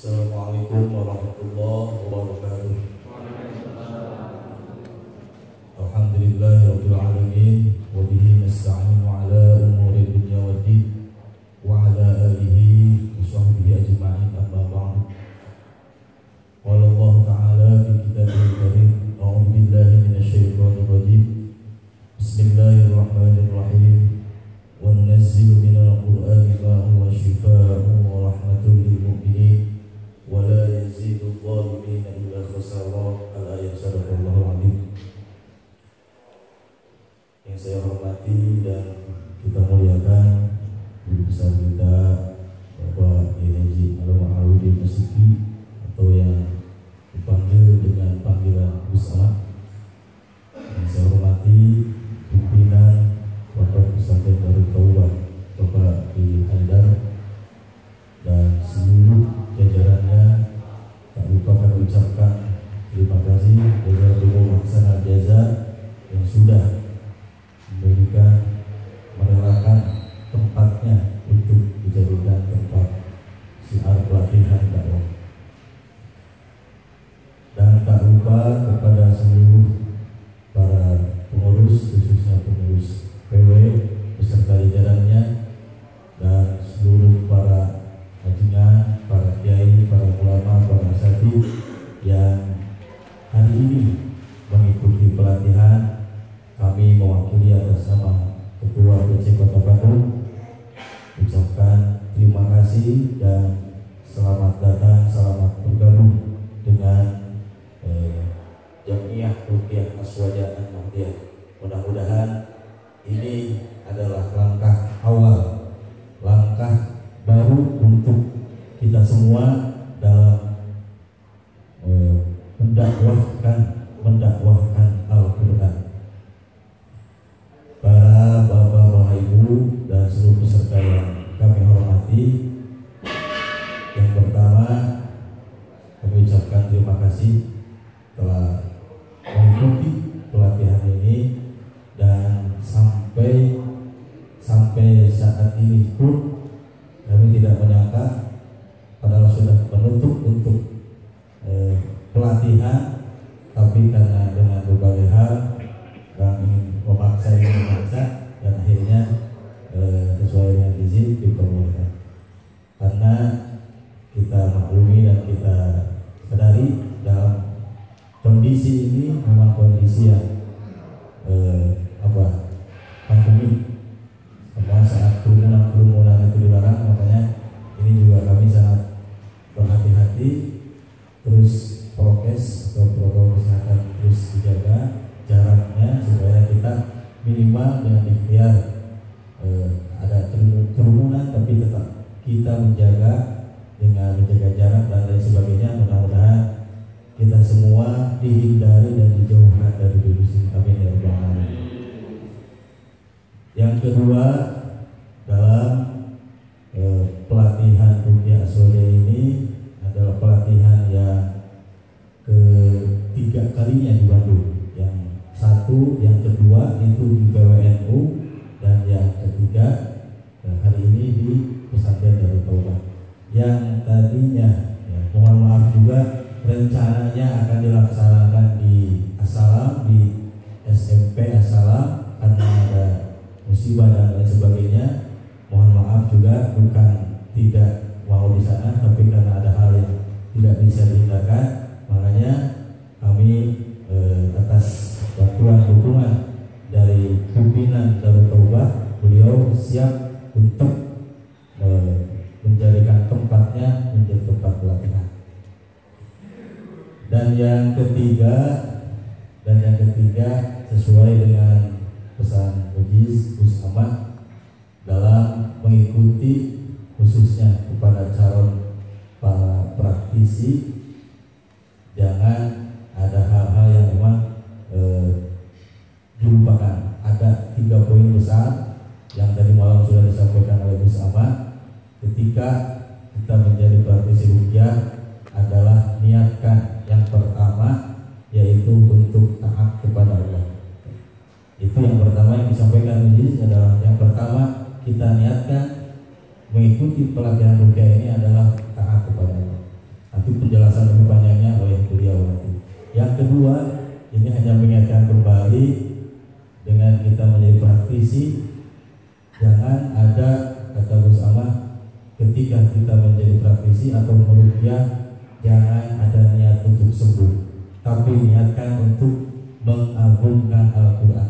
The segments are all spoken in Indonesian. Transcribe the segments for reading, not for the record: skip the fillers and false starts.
Assalamualaikum warahmatullahi wabarakatuh. Alhamdulillahirabbil alamin wa bihi nasta'inu ala umuri dunya waddin wa ala alihi wa sahbihi ajma'in, amma ba'du. Qala Allah ta'ala fi kitabihil karim, a'udzu billahi minasyaitonir rajim. Bismillahirrahmanirrahim. Wa nunazzilu minal qur'ani ma huwa shifaa'un wa rahmatun lil mu'minin wa la yazidu adh-dhalimina illa khasara. Al-ayat sadaqallahul azim. Yang saya hormati dan kita muliakan guru besar kita Bapak Haji Almarhum Masuki, atau yang dipanggil dengan panggilan Gus Ahmad. Yang saya hormati pimpinan Pondok Pesantren Darut Taubat Bapak Ki Haidar dan seluruh jajarannya. Tak lupa kami ucapkan terima kasih kepada Pelaksana Jaza yang sudah merelakan tempatnya untuk dijadikan tempat siar pelatihan dakwah. Dan tak lupa kepada seluruh para pengurus, khususnya pengurus PW beserta jajarannya, dan seluruh para hajingan, para kiai, para ulama, para asatidz yang hari ini mengikuti pelatihan. Kami mewakili atas nama Ketua PC Kota Bandung ucapkan terima kasih dan selamat datang, selamat bergabung dengan Jamiah Ruqyah Aswaja An-Nahdiyah. Mudah-mudahan ini adalah langkah awal, langkah baru untuk kita semua dalam mendakwahkan Al-Quran. Para bapak, ibu, dan seluruh peserta yang kami hormati, yang pertama kami ucapkan terima kasih telah mengikuti pelatihan ini, dan sampai saat ini pun kami tidak menyangka, padahal sudah menutup untuk pelatihan, tapi karena dengan berbagai hal kami memaksa, dan akhirnya sesuai dengan izin diperbolehkan. Karena kita maklumi dan kita sadari dalam kondisi ini memang kondisi yang pandemi, semua saat kerumunan itu dilarang. Makanya ini juga kami sangat berhati-hati, terus prokes atau protokol kesehatan terus dijaga jaraknya supaya kita minimal dengan ikhtiar ada kerumunan, tapi tetap kita menjaga dengan menjaga jarak dan lain sebagainya. Mudah-mudahan kita semua dihindari dan dijauhkan dari virus ini. Amin ya rabbal alamin. Yang kedua, dalam pelatihan Ruqyah Aswaja ini adalah pelatihan yang ketiga kalinya di Bandung. Yang satu, yang kedua itu di PWNU, dan yang ketiga hari ini di Pesantren Darut Taubat. Yang tadinya mohon maaf juga rencananya akan dilaksanakan di As-Salam, di SMP As-Salam, karena ada musibah dan lain sebagainya. Mohon maaf juga, bukan tidak mau di sana, tapi karena ada hal yang tidak bisa dihindarkan, makanya kami atas bantuan dukungan dari pimpinan Darut Taubat, beliau siap untuk menjadikan tempatnya menjadi tempat pelatihan. Dan yang ketiga sesuai dengan pesan Gus Ahmad dalam mengikuti, khususnya kepada calon para praktisi, jangan ada hal-hal yang memang dilupakan. Ada 3 poin besar yang tadi malam sudah disampaikan oleh Gus Ahmad. Ketika kita menjadi praktisi ruqyah adalah niatkan yang pertama, yaitu untuk taat kepada Allah. Itu yang pertama yang disampaikan adalah yang pertama kita niatkan mengikuti pelatihan ruqyah ini adalah taat kepada Allah. Nanti penjelasan lebih banyaknya oleh beliau nanti. Yang kedua, ini hanya mengingatkan kembali dengan kita menjadi praktisi, jangan ada, kata Gus Ahmad, ketika kita menjadi praktisi atau meruqyah, jangan ada niat untuk sembuh, tapi niatkan untuk mengagungkan Al-Quran.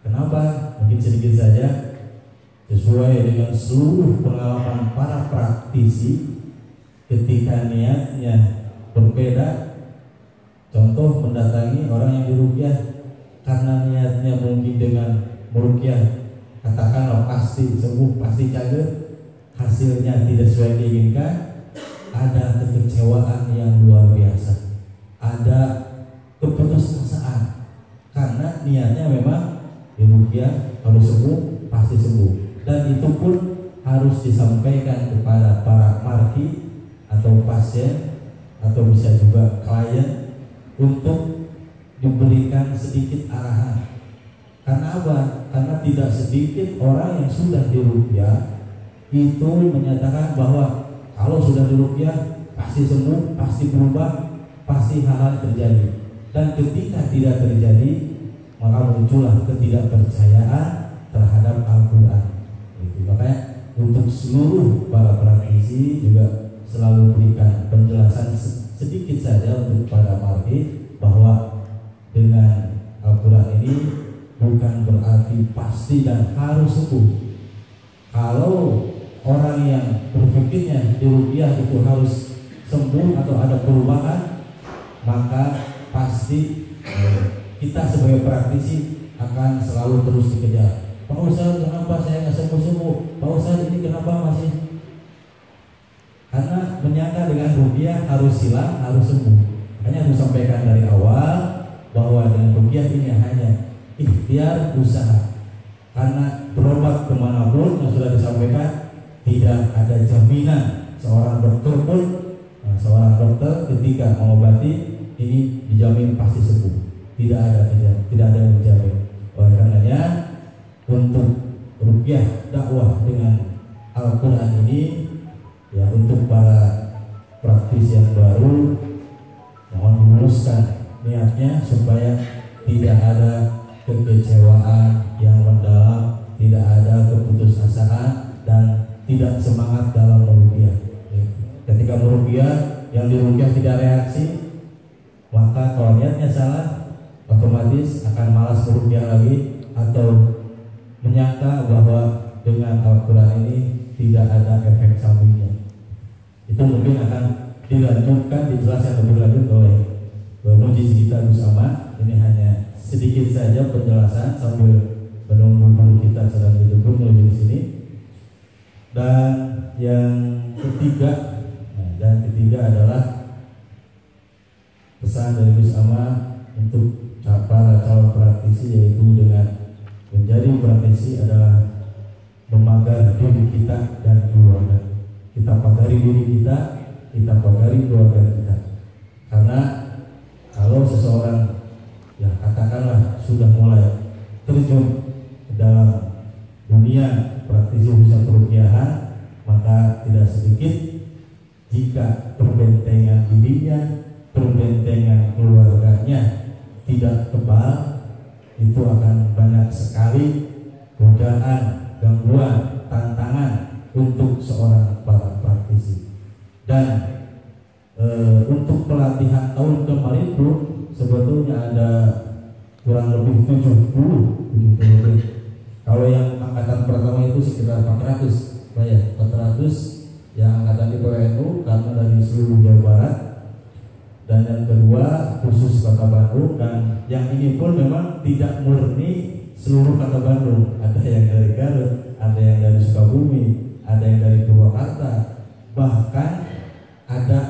Kenapa? Mungkin sedikit saja, sesuai dengan seluruh pengalaman para praktisi, ketika niatnya berbeda. Contoh, mendatangi orang yang diruqyah karena niatnya mungkin dengan meruqyah katakanlah pasti sembuh, pasti cager, hasilnya tidak sesuai diinginkan, ada kekecewaan yang luar biasa, ada keputusasaan karena niatnya memang diruqyah harus sembuh, pasti sembuh, dan itu pun harus disampaikan kepada para marki atau pasien atau bisa juga klien untuk diberikan sedikit arahan. Karena apa? Karena tidak sedikit orang yang sudah diruqyah itu menyatakan bahwa kalau sudah diruqyah pasti sembuh, pasti berubah, pasti hal-hal terjadi. Dan ketika tidak terjadi, maka muncullah ketidakpercayaan terhadap Al-Quran. Makanya untuk seluruh para praktisi juga selalu berikan penjelasan sedikit saja untuk para marki bahwa dengan Al-Quran ini bukan berarti pasti dan harus sembuh. Kalau orang yang berpikirnya diruqyah itu harus sembuh atau ada perubahan, maka pasti kita sebagai praktisi akan selalu terus dikejar. Pak Ustaz, kenapa saya nggak sembuh-sembuh? Pak Ustaz, ini kenapa masih? Karena menyangka dengan ruqyah harus hilang, harus sembuh. Makanya harus sampaikan dari awal bahwa dengan ruqyah ini hanya ikhtiar usaha. Karena berobat kemanapun yang sudah disampaikan, tidak ada jaminan seorang dokter pun, seorang dokter ketika mengobati ini dijamin pasti sembuh. Tidak ada yang menjamin. Oleh karenanya untuk ruqyah dakwah dengan Al-Quran ini, ya, untuk para praktisi yang baru, mohon diluruskan niatnya supaya tidak ada kekecewaan yang mendalam, tidak ada keputusasaan, dan tidak semangat dalam meruqyah. Ketika meruqyah, yang diruqyah tidak reaksi, maka kalau niatnya salah, otomatis akan malas meruqyah lagi atau menyangka bahwa dengan Al-Quran ini tidak ada efek sampingnya. Itu mungkin akan dilanjutkan, dijelaskan lebih lanjut oleh mujiz kita Gus Ahmad. Ini hanya sedikit saja penjelasan sambil menunggu guru kita sedang duduk menuju di sini. Dan yang ketiga, adalah pesan dari Gus Ahmad untuk para calon praktisi, yaitu dengan menjadi praktisi adalah memagar diri kita dan keluarga. Kita pagari diri kita, kita pagari keluarga kita. Karena kalau seseorang, ya katakanlah sudah mulai terjun ke dalam dunia praktisi usaha peruqyahan, maka tidak sedikit jika perbentengan dirinya, perbentengan keluarganya tidak tebal, itu akan banyak sekali godaan, gangguan, tantangan untuk seorang para praktisi. Dan untuk pelatihan tahun kemarin pun sebetulnya ada kurang lebih 70. Kalau yang angkatan pertama itu sekitar 400, ya 400 yang angkatan di PWNU karena dari seluruh Jawa Barat. Dan yang kedua khusus Kota Bandung, dan yang ini pun memang tidak murni seluruh Kota Bandung. Ada yang dari Garut, ada yang dari Sukabumi, ada yang dari Purwakarta, bahkan ada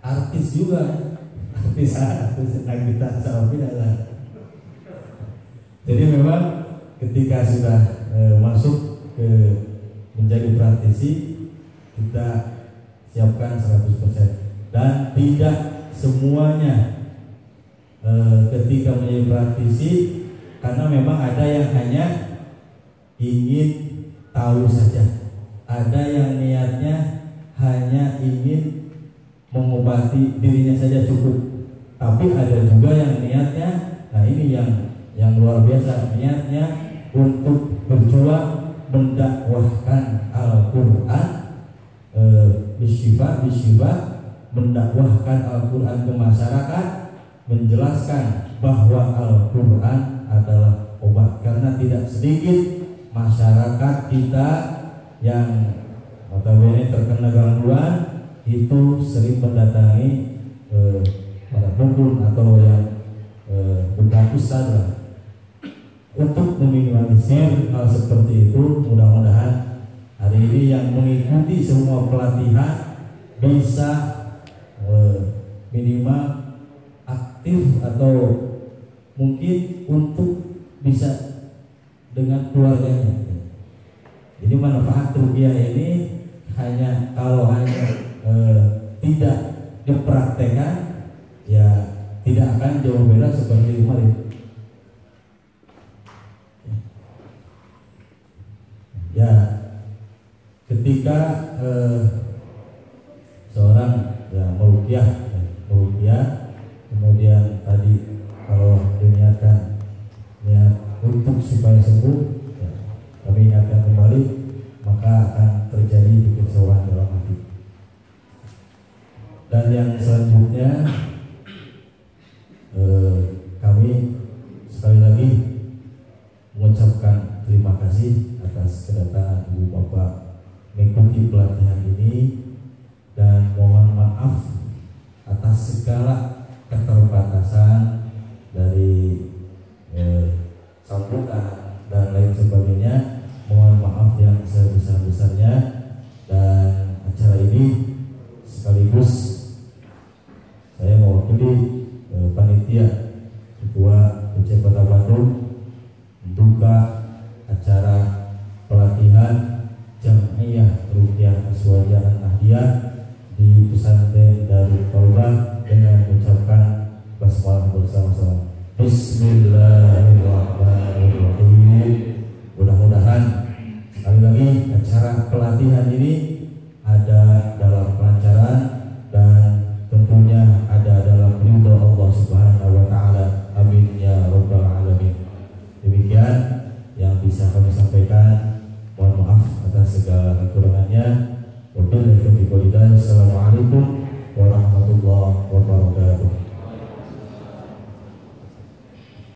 artis juga, artis Nagita Slavina. Jadi memang ketika sudah masuk ke menjadi praktisi, kita siapkan 100%. Dan tidak semuanya ketika menjadi praktisi, karena memang ada yang hanya ingin tahu saja, ada yang niatnya hanya ingin mengobati dirinya saja cukup, tapi ada juga yang niatnya, nah ini yang luar biasa, niatnya untuk berjuang mendakwahkan Al-Quran, bisyifa mendakwahkan Al-Quran ke masyarakat, menjelaskan bahwa Al-Quran adalah obat. Karena tidak sedikit masyarakat kita yang notabene terkena gangguan itu sering mendatangi para dukun atau yang bukan ustaz lah. Untuk meminimalisir hal seperti itu, mudah-mudahan hari ini yang mengikuti semua pelatihan bisa minimal aktif atau mungkin untuk bisa dengan keluarganya. Jadi manfaat rupiah ini kalau hanya tidak dipraktekkan, ya tidak akan jauh beda seperti kemarin. Ya, ketika seorang meruqyah, kemudian tadi kalau diniatkan niat untuk supaya sembuh, ya, kami ingatkan kembali, maka akan terjadi kekecewaan dalam hati. Dan yang selanjutnya kami sekali lagi mengucapkan terima kasih atas kedatangan Ibu Bapak mengikuti pelatihan ini, dan mohon maaf atas segala keterbatasan dari sambutan